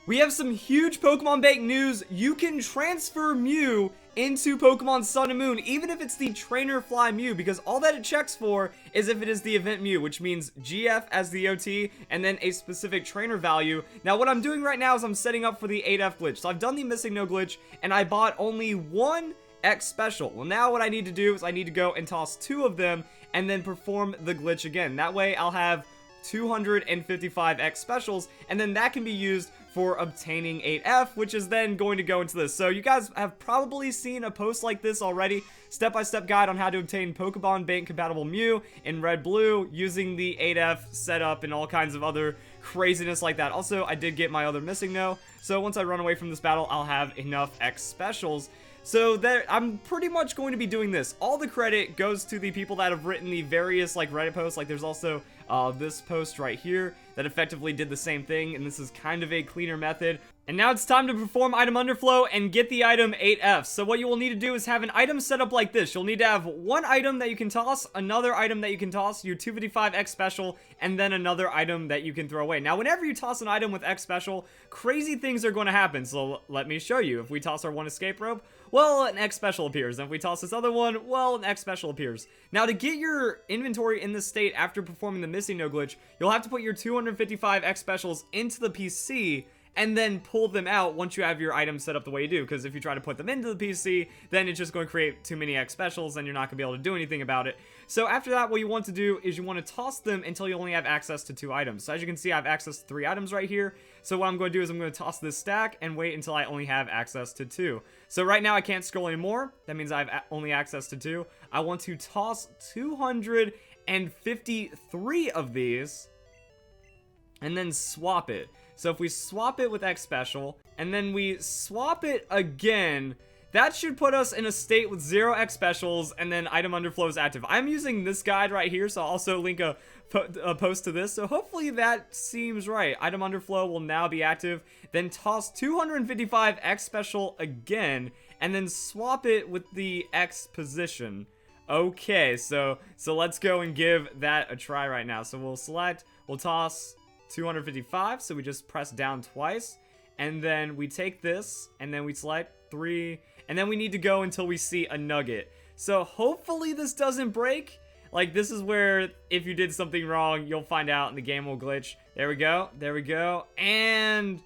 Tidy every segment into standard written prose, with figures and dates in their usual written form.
We have some huge Pokemon Bank news. You can transfer Mew into Pokemon Sun and Moon, even if it's the Trainer Fly Mew, because all that it checks for is if it is the Event Mew, which means GF as the OT, and then a specific trainer value. Now, what I'm doing right now is I'm setting up for the 8F glitch. So I've done the Missing No glitch, and I bought only one X special. Well, now what I need to do is I need to go and toss 2 of them, and then perform the glitch again. That way, I'll have 255 X specials, and then that can be used for obtaining 8F, which is then going to go into this. So you guys have probably seen a post like this already, step-by-step guide on how to obtain Pokemon Bank compatible Mew in red blue using the 8F setup and all kinds of other craziness like that. Also, I did get my other Missing No, so once I run away from this battle, I'll have enough X specials. So there, I'm pretty much going to be doing this. All the credit goes to the people that have written the various like Reddit posts. Like there's also this post right here that effectively did the same thing, and this is kind of a cleaner method. And now it's time to perform item underflow and get the item 8F. So what you will need to do is have an item set up like this. You'll need to have one item that you can toss, another item that you can toss, your 255 X special, and then another item that you can throw away. Now, whenever you toss an item with X special, crazy things are going to happen. So let me show you. If we toss our one escape rope, well, an X special appears. And if we toss this other one, well, an X special appears. Now, to get your inventory in this state after performing the Missing No glitch, you'll have to put your 255 X specials into the PC and then pull them out once you have your items set up the way you do, because if you try to put them into the PC, then it's just going to create too many X specials and you're not going to be able to do anything about it. So after that, what you want to do is you want to toss them until you only have access to 2 items. So as you can see, I have access to 3 items right here. So what I'm going to do is I'm going to toss this stack and wait until I only have access to 2. So right now I can't scroll anymore. That means I have only access to 2. I want to toss 253 of these and then swap it. So if we swap it with X special, and then we swap it again, that should put us in a state with 0 X specials, and then item underflow is active. I'm using this guide right here, so I'll also link a post to this, so hopefully that seems right. Item underflow will now be active, then toss 255 X special again, and then swap it with the X position. Okay, so let's go and give that a try right now. So we'll toss 255, so we just press down twice, and then we take this, and then we select 3, and then we need to go until we see a nugget. So hopefully this doesn't break. Like, this is where if you did something wrong, you'll find out and the game will glitch. There we go, and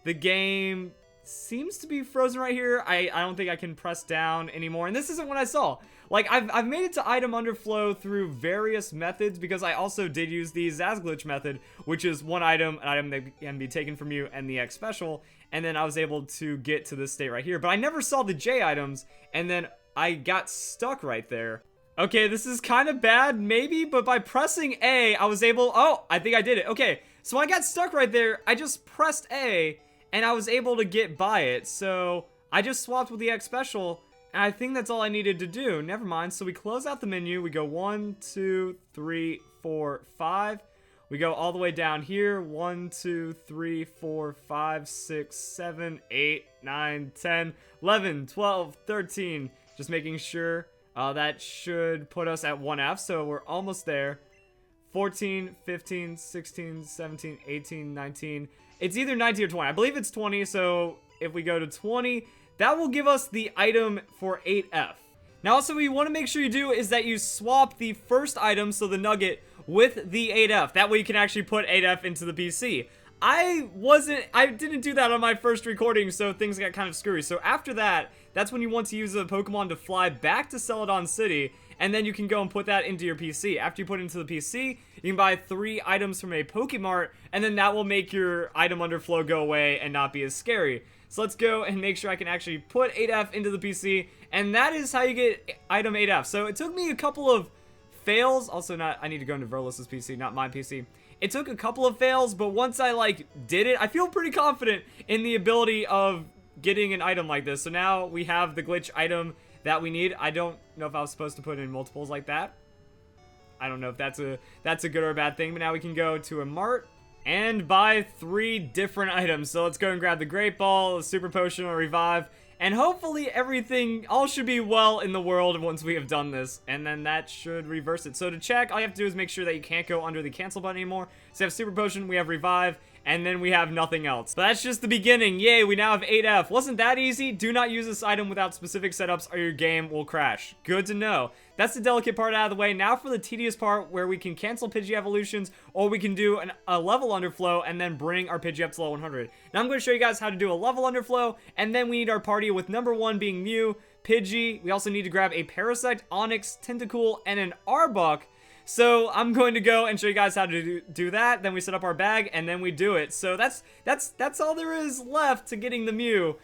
the game seems to be frozen right here. I don't think I can press down anymore, and this isn't what I saw. Like, I've made it to item underflow through various methods, because I also did use the Zaz glitch method, which is an item that can be taken from you and the X special, and then I was able to get to this state right here. But I never saw the J items, and then I got stuck right there. Okay, this is kind of bad, maybe, but by pressing A, I was able... Oh, I think I did it. Okay, so I got stuck right there. I just pressed A, and I was able to get by it. So I just swapped with the X special, and I think that's all I needed to do. Never mind. So we close out the menu. We go 1, 2, 3, 4, 5. We go all the way down here. 1, 2, 3, 4, 5, 6, 7, 8, 9, 10, 11, 12, 13. Just making sure that should put us at 1F. So we're almost there. 14, 15, 16, 17, 18, 19. It's either 19 or 20. I believe it's 20. So if we go to 20... that will give us the item for 8F. Now also what you want to make sure you do is that you swap the first item, so the nugget, with the 8F. That way you can actually put 8F into the PC. I didn't do that on my first recording, so things got kind of screwy. So after that, that's when you want to use a Pokemon to fly back to Celadon City, and then you can go and put that into your PC. After you put it into the PC, you can buy 3 items from a Pokemart, and then that will make your item underflow go away and not be as scary. So let's go and make sure I can actually put 8F into the PC, and that is how you get item 8F. So it took me a couple of fails. Also, I need to go into Verlis's PC, not my PC. It took a couple of fails, but once I did it, I feel pretty confident in the ability of getting an item like this. So now we have the glitch item that we need. I don't know if I was supposed to put in multiples like that. I don't know if that's a good or a bad thing, but now we can go to a mart and buy 3 different items. So let's go and grab the Great Ball, the Super Potion, or Revive, and hopefully all should be well in the world once we have done this, and then that should reverse it. So to check, all you have to do is make sure that you can't go under the cancel button anymore. So we have Super Potion, we have Revive, and then we have nothing else. But that's just the beginning. Yay, we now have 8F. Wasn't that easy? Do not use this item without specific setups or your game will crash. Good to know. That's the delicate part out of the way. Now for the tedious part where we can cancel Pidgey evolutions, or we can do a level underflow and then bring our Pidgey up to level 100. Now I'm going to show you guys how to do a level underflow, and then we need our party with number 1 being Mew, Pidgey. We also need to grab a Parasect, Onyx, Tentacool, and an Arbok. So I'm going to go and show you guys how to do that. Then we set up our bag and then we do it. So that's all there is left to getting the Mew.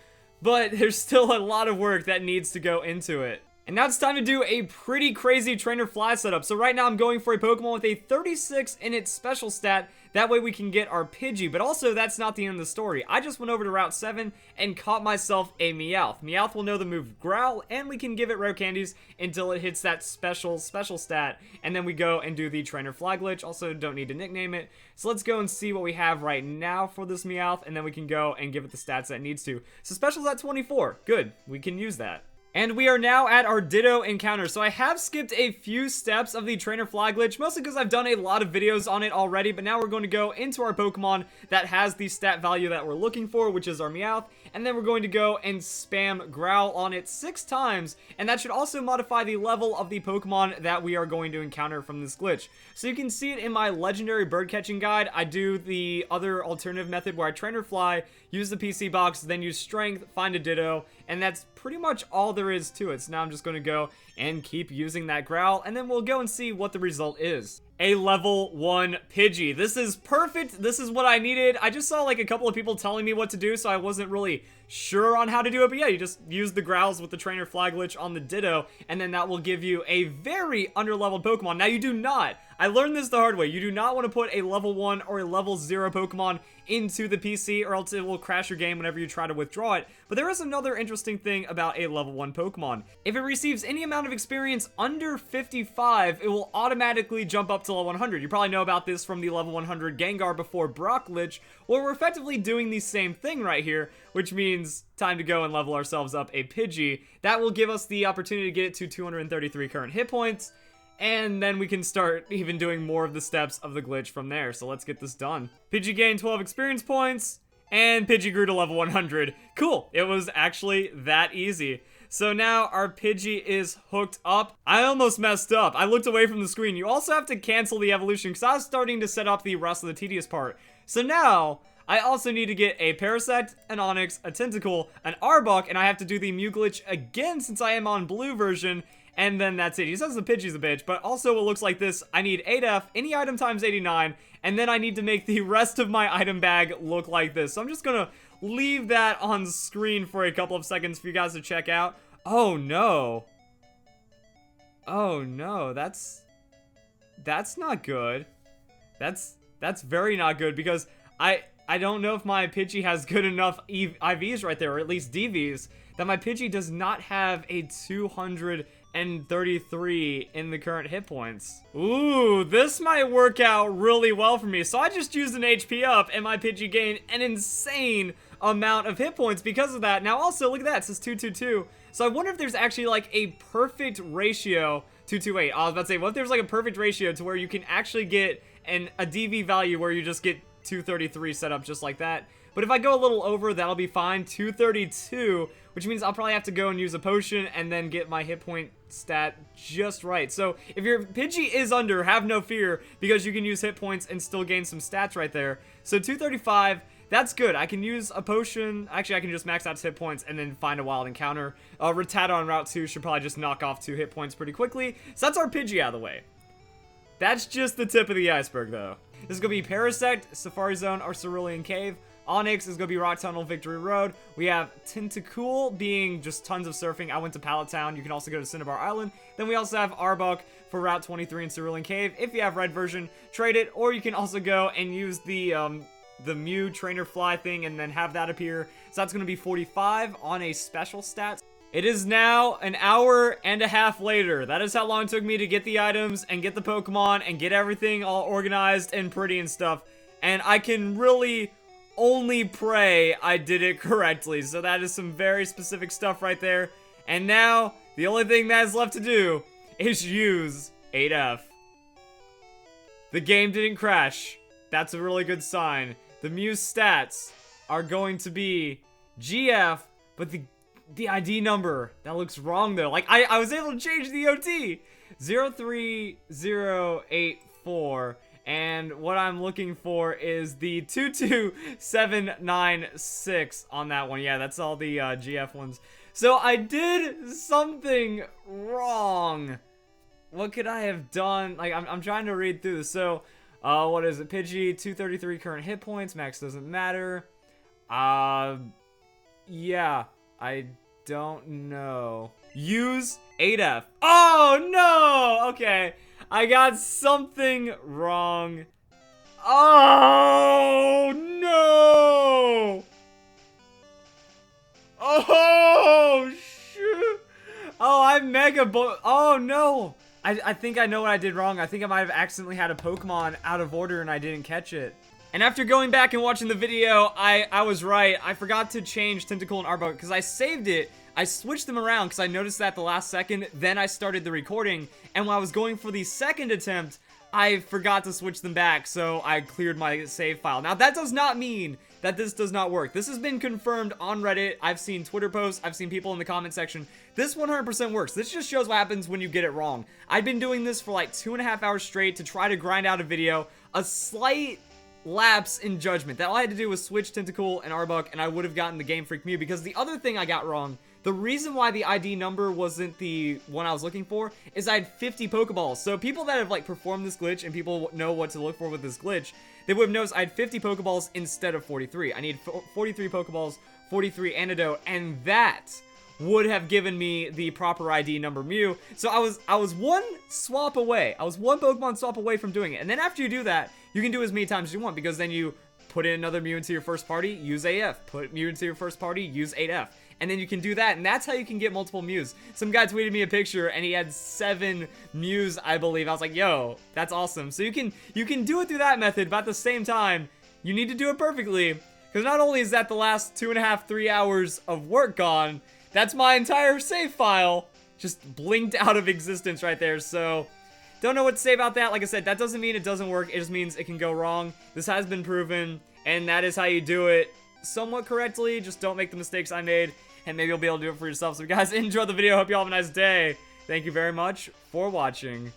But there's still a lot of work that needs to go into it. And now it's time to do a pretty crazy trainer fly setup. So right now I'm going for a Pokemon with a 36 in its special stat. That way we can get our Pidgey. But also that's not the end of the story. I just went over to Route 7 and caught myself a Meowth. Meowth will know the move Growl, and we can give it rare candies until it hits that special stat. And then we go and do the trainer fly glitch. Also don't need to nickname it. So let's go and see what we have right now for this Meowth, and then we can go and give it the stats that it needs to. So special's at 24. Good. We can use that. And we are now at our Ditto encounter. So I have skipped a few steps of the trainer fly glitch, mostly because I've done a lot of videos on it already, but now we're going to go into our Pokemon that has the stat value that we're looking for, which is our Meowth, and then we're going to go and spam Growl on it 6 times, and that should also modify the level of the Pokemon that we are going to encounter from this glitch. So you can see it in my legendary bird catching guide. I do the other alternative method where I trainer fly, use the PC box, then use strength, find a Ditto, and that's pretty much all there is to it. So now I'm just going to go and keep using that Growl, and then we'll go and see what the result is. A level 1 Pidgey. This is perfect. This is what I needed. I just saw like a couple of people telling me what to do, so I wasn't really sure on how to do it. But yeah, you just use the Growls with the trainer fly glitch on the Ditto, and then that will give you a very underleveled Pokemon. Now you do not, I learned this the hard way, you do not want to put a level 1 or a level 0 Pokemon into the PC, or else it will crash your game whenever you try to withdraw it. But there is another interesting thing about a level 1 Pokemon. If it receives any amount of experience under 55, it will automatically jump up to level 100. You probably know about this from the level 100 Gengar before Brock glitch, where we're effectively doing the same thing right here, which means time to go and level ourselves up a Pidgey. That will give us the opportunity to get it to 233 current hit points, and then we can start even doing more of the steps of the glitch from there. So let's get this done. Pidgey gained 12 experience points, and Pidgey grew to level 100. Cool, it was actually that easy. So now our Pidgey is hooked up. I almost messed up. I looked away from the screen. You also have to cancel the evolution because I was starting to set up the rest of the tedious part. So now I also need to get a Parasect, an Onyx, a Tentacool, an Arbok, and I have to do the Mew Glitch again since I am on blue version. And then that's it. He says the Pidgey's a bitch, but also it looks like this. I need 8F, any item times 89, and then I need to make the rest of my item bag look like this. So I'm just gonna leave that on screen for a couple of seconds for you guys to check out. Oh no. Oh no, that's not good. That's very not good, because I don't know if my Pidgey has good enough IVs right there, or at least DVs, that my Pidgey does not have a 233 in the current hit points. Ooh, this might work out really well for me. So I just used an HP up, and my Pidgey gained an insane amount of hit points because of that. Now also, look at that, it says 222. So I wonder if there's actually like a perfect ratio, 228. I was about to say, what if there's like a perfect ratio to where you can actually get a DV value where you just get 233 set up just like that. But if I go a little over, that'll be fine. 232, which means I'll probably have to go and use a potion and then get my hit point stat just right. So if your Pidgey is under, have no fear, because you can use hit points and still gain some stats right there. So 235, that's good. I can use a potion. Actually, I can just max out his hit points and then find a wild encounter. Rattata on Route 2 should probably just knock off 2 hit points pretty quickly. So that's our Pidgey out of the way. That's just the tip of the iceberg, though. This is going to be Parasect, Safari Zone, or Cerulean Cave. Onyx is going to be Rock Tunnel, Victory Road. We have Tentacool being just tons of surfing. I went to Pallet Town. You can also go to Cinnabar Island. Then we also have Arbok for Route 23 in Cerulean Cave. If you have red version, trade it. Or you can also go and use the Mew Trainer Fly thing and then have that appear. So that's going to be 45 on a special stat. It is now an hour and a half later. That is how long it took me to get the items and get the Pokemon and get everything all organized and pretty and stuff. And I can really only pray I did it correctly. So that is some very specific stuff right there. And now, the only thing that is left to do is use 8F. The game didn't crash. That's a really good sign. the Mew stats are going to be GF, but the ID number, that looks wrong though. Like, I was able to change the OT. 03084, and what I'm looking for is the 22796 on that one. Yeah, that's all the GF ones. So I did something wrong. What could I have done? Like, I'm trying to read through this. So, what is it? Pidgey, 233 current hit points. Max doesn't matter. Yeah, I don't know. Use 8F. Oh, no! Okay, I got something wrong. Oh, no! Oh, shoot! Oh, I'm oh, no! I think I know what I did wrong. I think I might have accidentally had a Pokemon out of order and I didn't catch it. And after going back and watching the video, I was right. I forgot to change Tentacle and Arbok because I saved it. I switched them around because I noticed that the last second. Then I started the recording. And when I was going for the second attempt, I forgot to switch them back. So I cleared my save file. Now, that does not mean that this does not work. This has been confirmed on Reddit. I've seen Twitter posts. I've seen people in the comment section. This 100% works. This just shows what happens when you get it wrong. I've been doing this for like 2.5 hours straight to try to grind out a video. A slight lapse in judgment. That all I had to do was switch Tentacle and Arbok, and I would have gotten the Game Freak Mew. Because the other thing I got wrong, the reason why the ID number wasn't the one I was looking for, is I had 50 Pokeballs. So people that have like performed this glitch and people know what to look for with this glitch, they would have noticed I had 50 Pokeballs instead of 43. I need 43 Pokeballs, 43 Antidote, and that would have given me the proper ID number Mew. So I was one swap away. I was one Pokemon swap away from doing it. And then after you do that, you can do as many times as you want, because then you put in another Mew into your first party, use AF. Put Mew into your first party, use 8F. And then you can do that, and that's how you can get multiple Mews. Some guy tweeted me a picture, and he had 7 Mews, I believe. I was like, yo, that's awesome. So you can do it through that method, but at the same time, you need to do it perfectly. Because not only is that the last 2.5, 3 hours of work gone, that's my entire save file just blinked out of existence right there. So don't know what to say about that. Like I said, that doesn't mean it doesn't work. It just means it can go wrong. This has been proven, and that is how you do it somewhat correctly. Just don't make the mistakes I made, and maybe you'll be able to do it for yourself. So guys, enjoy the video. Hope you all have a nice day. Thank you very much for watching.